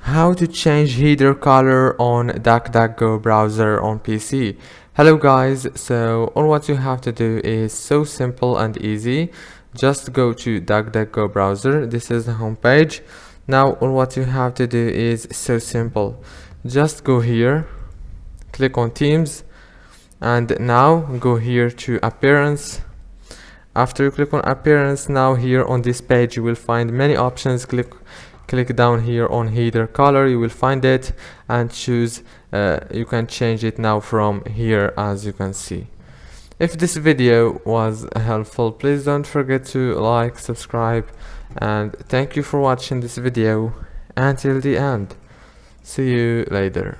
How to change header color on DuckDuckGo browser on PC. Hello guys, so all what you have to do is so simple and easy. Just go to DuckDuckGo browser. This is the home page. Now all what you have to do is so simple. Just go here, click on Themes, and now go here to Appearance. After you click on Appearance, now here on this page you will find many options. Click down here on header color, you will find it, and choose you can change it now from here, as you can see. If this video was helpful, please don't forget to like, subscribe, and thank you for watching this video until the end. See you later.